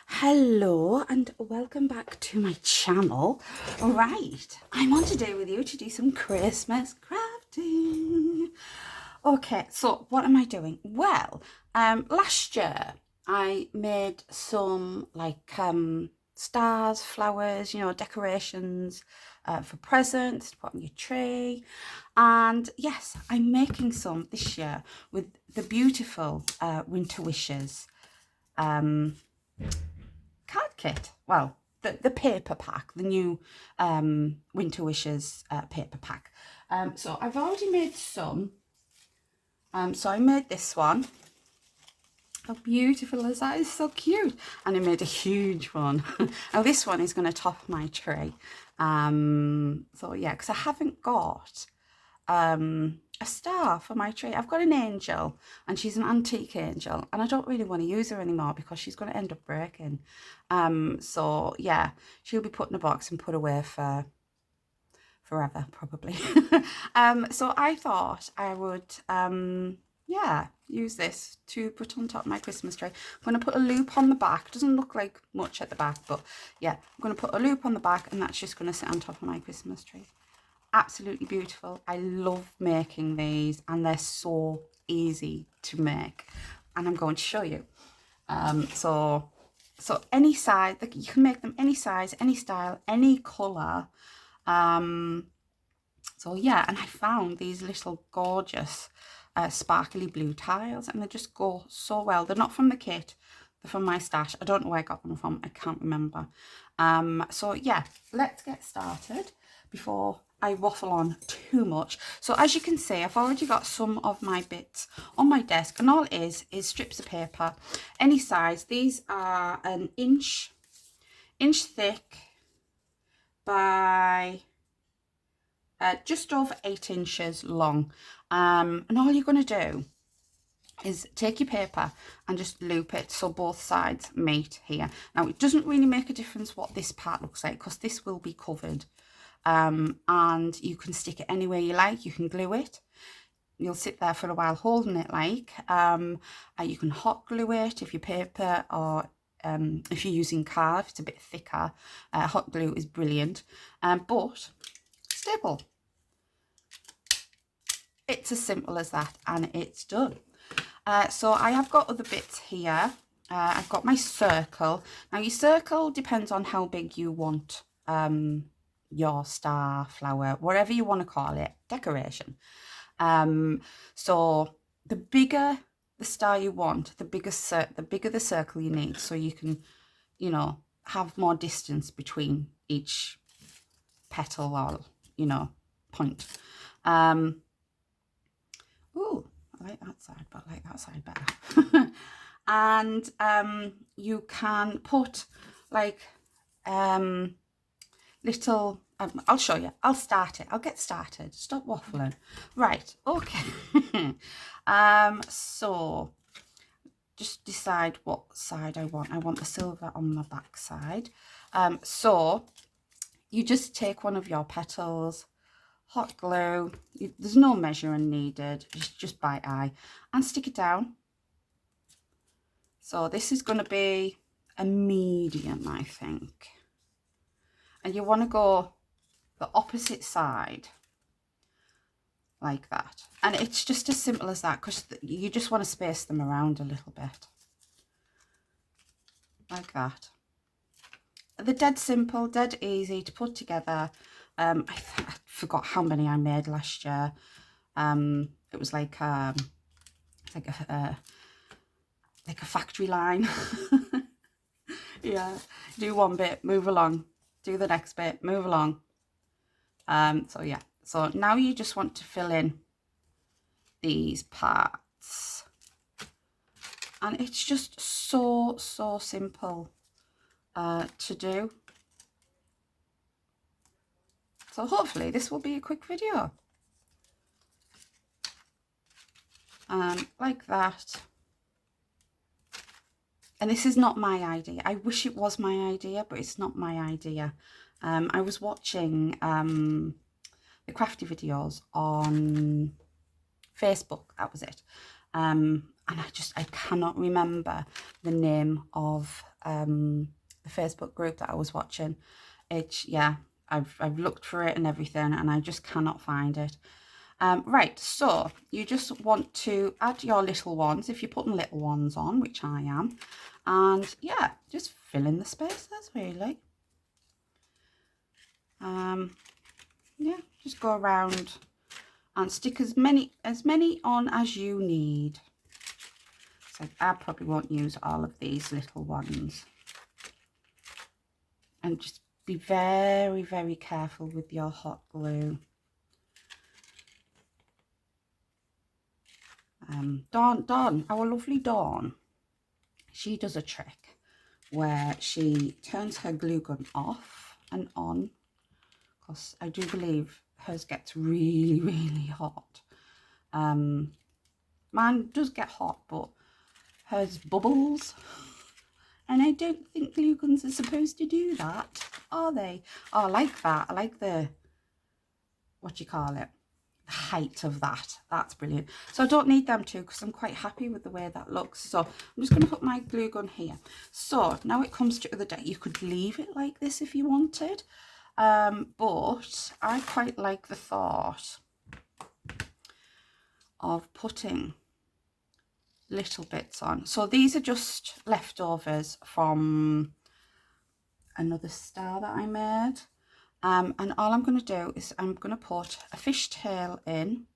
Hello and welcome back to my channel. Right, I'm on today with you to do some Christmas crafting. Okay, so what am I doing? Well, last year I made some stars, flowers, decorations for presents to put on your tree. And yes, I'm making some this year with the beautiful Winter Wishes card kit. Well, the paper pack, the new Winter Wishes paper pack. So I've already made some. So I made this one. How beautiful is that? It's so cute. And I made a huge one. Now this one is going to top my tree. So yeah, because I haven't got a star for my tree. I've got an angel and she's an antique angel and I don't really want to use her anymore because she's going to end up breaking. So yeah, she'll be put in a box and put away for forever probably. So I thought I would yeah, use this to put on top of my Christmas tree. I'm going to put a loop on the back. Doesn't look like much at the back, but yeah, I'm going to put a loop on the back and that's just going to sit on top of my Christmas tree. Absolutely beautiful. I love making these and they're so easy to make, and I'm going to show you. So any size, you can make them any size, any style, any colour. So yeah, and I found these little gorgeous sparkly blue tiles and they just go so well. They're not from the kit, they're from my stash. I don't know where I got them from, I can't remember. So yeah, let's get started before I waffle on too much. So as you can see, I've already got some of my bits on my desk, and all it is strips of paper, any size. These are an inch thick by just over 8 inches long. And all you're going to do is take your paper and just loop it so both sides meet here. Now it doesn't really make a difference what this part looks like because this will be covered. And you can stick it anywhere you like. You can glue it. You'll sit there for a while holding it like. You can hot glue it if your paper, or if you're using card, if it's a bit thicker, hot glue is brilliant. But staple. It's as simple as that, and it's done. So I have got other bits here. I've got my circle. Now your circle depends on how big you want your star, flower, whatever you want to call it, decoration. So the bigger the star you want, the bigger the circle you need, so you can, have more distance between each petal or, point. Ooh, I like that side, but I like that side better. And you can put like little, I'll show you. I'll start it. I'll get started. Stop waffling. Right. Okay. So just decide what side I want. I want the silver on the back side. So you just take one of your petals, hot glue. There's no measuring needed. Just by eye, and stick it down. So this is going to be a medium, I think. And you want to go the opposite side like that. And it's just as simple as that, because you just want to space them around a little bit. Like that. They're dead simple, dead easy to put together. I forgot how many I made last year. It was like a factory line. Yeah, do one bit, move along. Do the next bit, move along. So yeah, so now you just want to fill in these parts, and it's just so simple to do. So hopefully this will be a quick video. Like that. And this is not my idea. I wish it was my idea, but it's not my idea. I was watching the crafty videos on Facebook, that was it. And and I cannot remember the name of the Facebook group that I was watching. Yeah, I've looked for it and everything, and I just cannot find it. Right, so you just want to add your little ones, if you're putting little ones on, which I am, and yeah, just fill in the spaces really. Yeah, just go around and stick as many on as you need. So I probably won't use all of these little ones. And just be very, very careful with your hot glue. Dawn, our lovely Dawn, she does a trick where she turns her glue gun off and on, because I do believe hers gets really, really hot. Mine does get hot, but hers bubbles, and I don't think glue guns are supposed to do that, are they? Oh, I like that. I like the, what do you call it, the height of that. That's brilliant. So I don't need them to, because I'm quite happy with the way that looks. So I'm just going to put my glue gun here. So now it comes to the deck. You could leave it like this if you wanted, but I quite like the thought of putting little bits on. So these are just leftovers from another star that I made, and all I'm going to do is I'm going to put a fishtail in,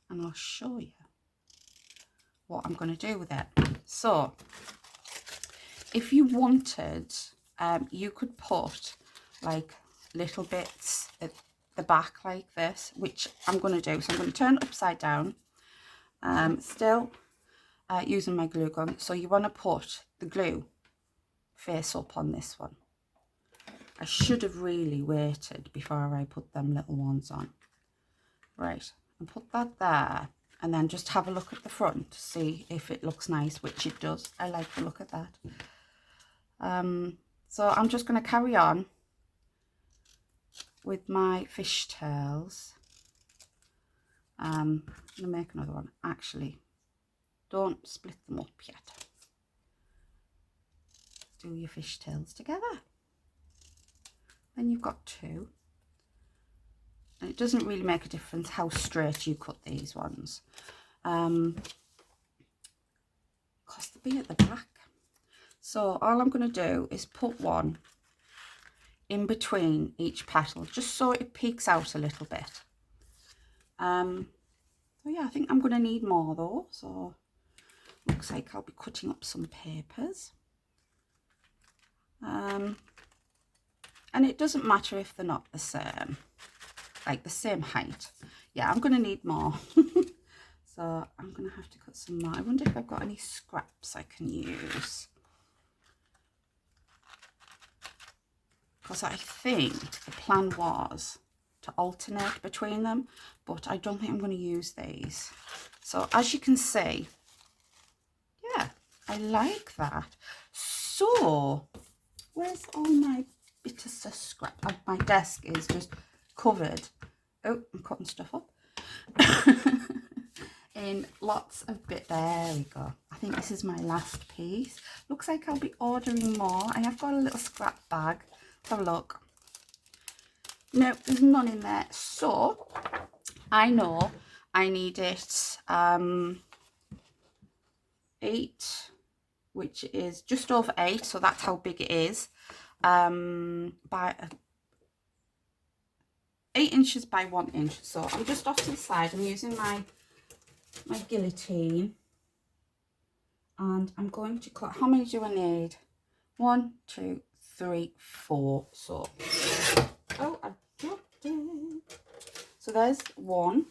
and I'll show you what I'm going to do with it. So if you wanted, you could put like little bits at the back like this, which I'm going to do. So I'm going to turn it upside down, still using my glue gun. So you want to put the glue face up on this one. I should have really waited before I put them little ones on. Right, and put that there, and then just have a look at the front to see if it looks nice, which it does. I like the look of that. So I'm just going to carry on with my fishtails. I'm going to make another one. Actually, don't split them up yet. Do your fishtails together. Then you've got two. And it doesn't really make a difference how straight you cut these ones, because they'll be at the back. So all I'm going to do is put one in between each petal, just so it peeks out a little bit. So yeah, I think I'm going to need more though. So looks like I'll be cutting up some papers. And it doesn't matter if they're not the same, like the same height. Yeah, I'm going to need more. So I'm going to have to cut some more. I wonder if I've got any scraps I can use, because I think the plan was to alternate between them, but I don't think I'm going to use these. So as you can see, yeah, I like that. So where's all my bit of scrap? My desk is just covered. Oh, I'm cutting stuff up. In lots of bit. There we go. I think this is my last piece. Looks like I'll be ordering more. I have got a little scrap bag. Let's have a look. No, there's none in there. So I know I need it 8, which is just over 8, so that's how big it is. By 8 inches by 1 inch. So I'm just off to the side. I'm using my guillotine, and I'm going to cut. How many do I need? 1, 2, 3, 4. So oh, I dropped it. So there's one.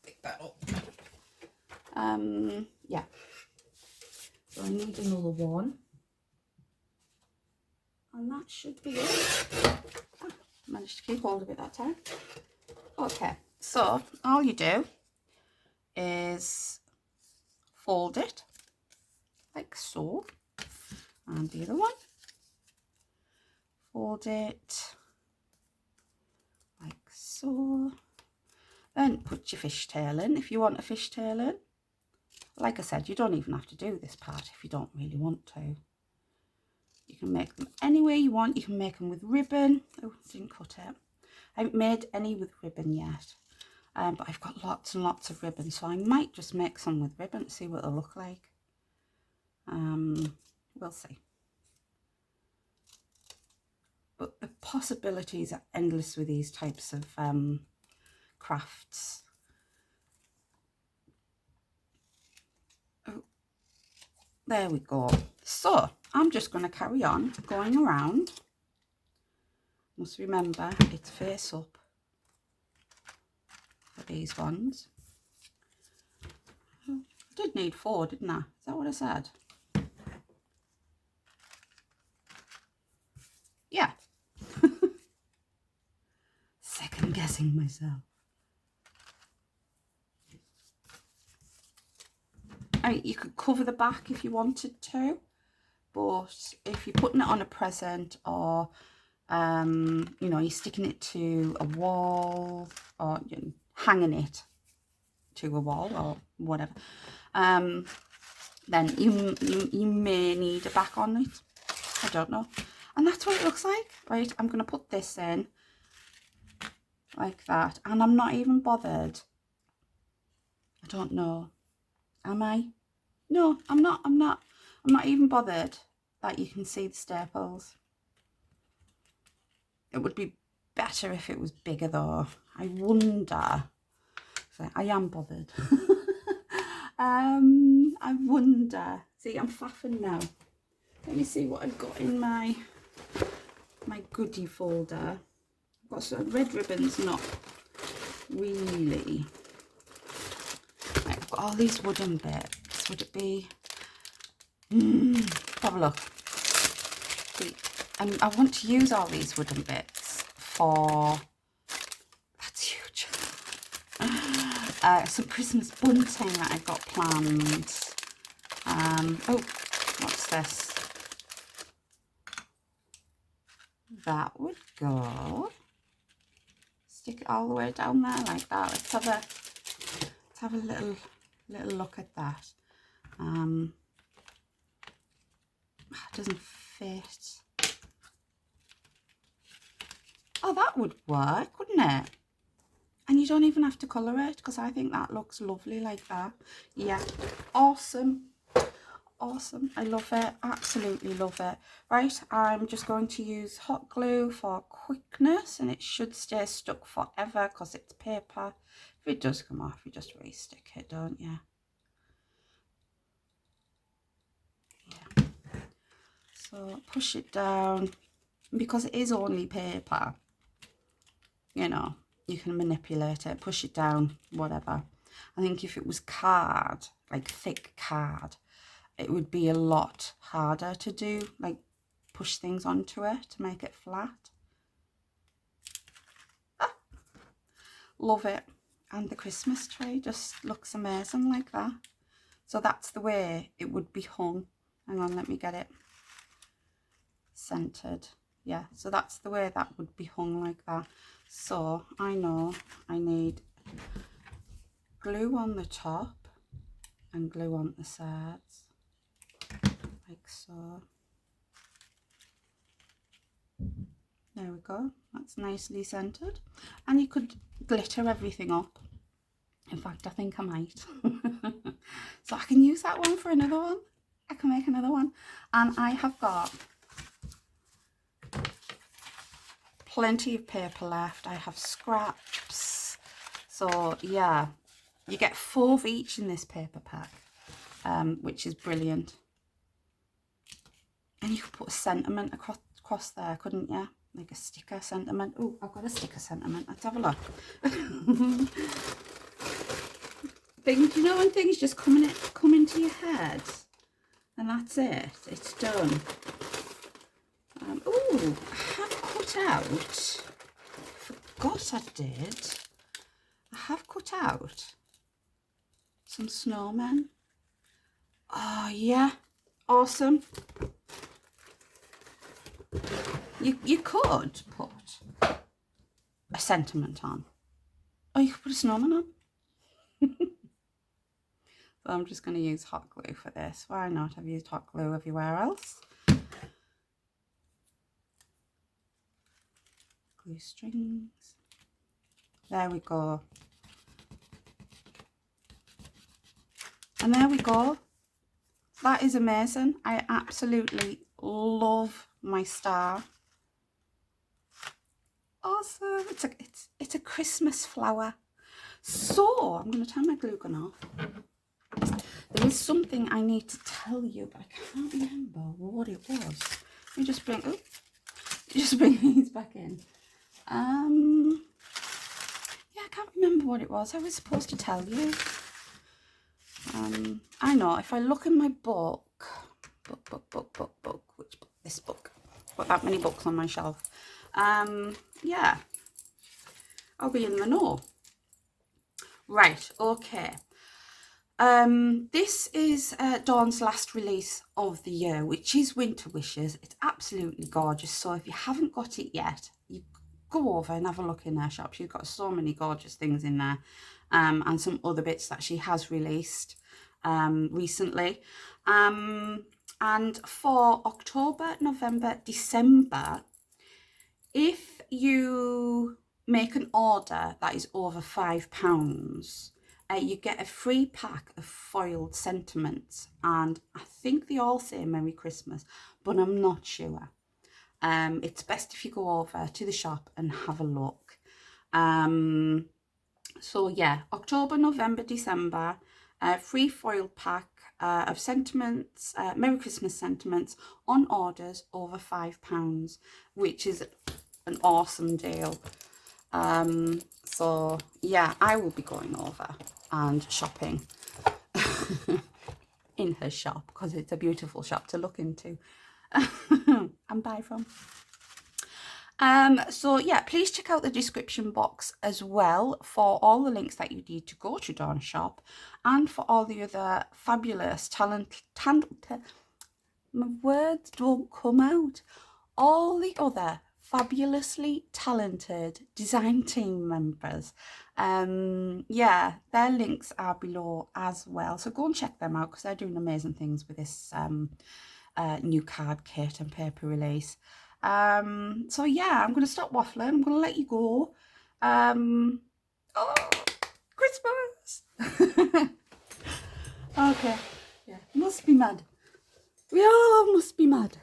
Pick that up. Yeah. So I need another one, and that should be it. Oh, managed to keep hold of it that time. Okay, so all you do is fold it like so, and the other one, fold it like so, then put your fishtail in if you want a fishtail in, Like I said, you don't even have to do this part if you don't really want to. You can make them any way you want. You can make them with ribbon. Oh, didn't cut it. I haven't made any with ribbon yet. But I've got lots and lots of ribbon, so I might just make some with ribbon to see what they'll look like. We'll see. But the possibilities are endless with these types of crafts. Oh, there we go. So I'm just going to carry on going around. Must remember it's face up for these ones. I did need 4, didn't I? Is that what I said? Yeah. Second guessing myself. I mean, you could cover the back if you wanted to, but if you're putting it on a present, or you know, you're sticking it to a wall, or you know, hanging it to a wall or whatever, then you may need a back on it. I don't know. And that's what it looks like. Right, I'm going to put this in like that, and I'm not even bothered. I don't know. Am I? No, I'm not. I'm not even bothered that you can see the staples. It would be better if it was bigger though. I wonder. So I am bothered. I wonder. See, I'm faffing now. Let me see what I've got in my goodie folder. I've got some red ribbons, not really. Right, I've got all these wooden bits. Would it be? Have a look. See, and I want to use all these wooden bits for. That's huge. Some Christmas bunting that I've got planned. Oh, what's this? That would go. Stick it all the way down there like that. Let's have a little look at that. It doesn't fit. Oh, that would work, wouldn't it? And you don't even have to colour it, because I think that looks lovely like that. Yeah, awesome. Awesome. I love it. Absolutely love it. Right, I'm just going to use hot glue for quickness, and it should stay stuck forever because it's paper. If it does come off, you just re-stick it, don't you? Yeah. So push it down. Because it is only paper, you know, you can manipulate it, push it down, whatever. I think if it was card, like thick card, it would be a lot harder to do, like push things onto it to make it flat. Ah, love it. And the Christmas tree just looks amazing like that. So that's the way it would be hung. Hang on, let me get it centered. Yeah, so that's the way that would be hung like that. So I know I need glue on the top and glue on the sides, like so. There we go, that's nicely centered. And you could glitter everything up. In fact, I think I might. So I can use that one for another one. I can make another one. And I have got plenty of paper left. I have scraps. So yeah, you get 4 of each in this paper pack, which is brilliant. And you could put a sentiment across there, couldn't you? Like a sticker sentiment. Oh, I've got a sticker sentiment. Let's have a look. Things, you know, when things just come into your head, and that's it. It's done. Oh, I have cut out. Forgot I did. I have cut out some snowmen. Oh yeah, awesome. You could put a sentiment on, or you could put a snowman on. So I'm just going to use hot glue for this. Why not? I've used hot glue everywhere else. Glue strings. There we go. And there we go. That is amazing. I absolutely love my star. Awesome. It's a Christmas flower. So I'm going to turn my glue gun off. There is something I need to tell you, but I can't remember what it was. Let me just bring these back in. Yeah, I can't remember what it was. I was supposed to tell you. I know, if I look in my book, which book? This book. Got that many books on my shelf. Yeah, I'll be in the know. Right, okay. This is Dawn's last release of the year, which is Winter Wishes. It's absolutely gorgeous. So if you haven't got it yet, you go over and have a look in her shop. She's got so many gorgeous things in there, and some other bits that she has released recently. And for October, November, December, if you make an order that is over £5, you get a free pack of foiled sentiments, and I think they all say Merry Christmas, but I'm not sure. It's best if you go over to the shop and have a look. So yeah, October, November, December, free foiled pack of sentiments, Merry Christmas sentiments on orders over £5, which is an awesome deal. So yeah, I will be going over and shopping in her shop because it's a beautiful shop to look into and buy from. So yeah, please check out the description box as well for all the links that you need to go to Dawn's shop, and for all the other fabulous my words don't come out. All the other fabulously talented design team members. Yeah, their links are below as well. So go and check them out because they're doing amazing things with this new card kit and paper release. So yeah, I'm going to stop waffling. I'm going to let you go. Oh, Christmas! Okay, yeah, must be mad. We all must be mad.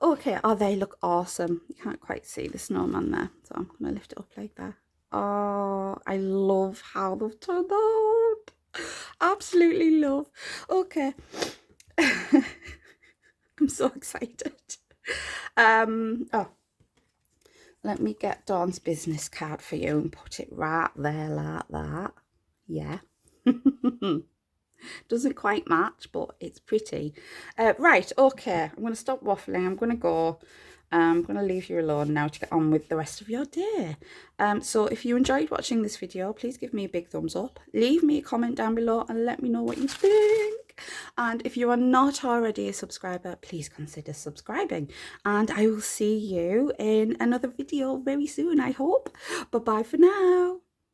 Okay, oh, they look awesome. You can't quite see the snowman there, so I'm going to lift it up like that. Oh, I love how they've turned out. Absolutely love. Okay. I'm so excited. Oh, let me get Dawn's business card for you and put it right there like that. Yeah. Doesn't quite match, but it's pretty. Right, okay, I'm going to stop waffling. I'm going to go. I'm going to leave you alone now to get on with the rest of your day. So if you enjoyed watching this video, please give me a big thumbs up. Leave me a comment down below and let me know what you think. And if you are not already a subscriber, please consider subscribing. And I will see you in another video very soon, I hope. Bye-bye for now.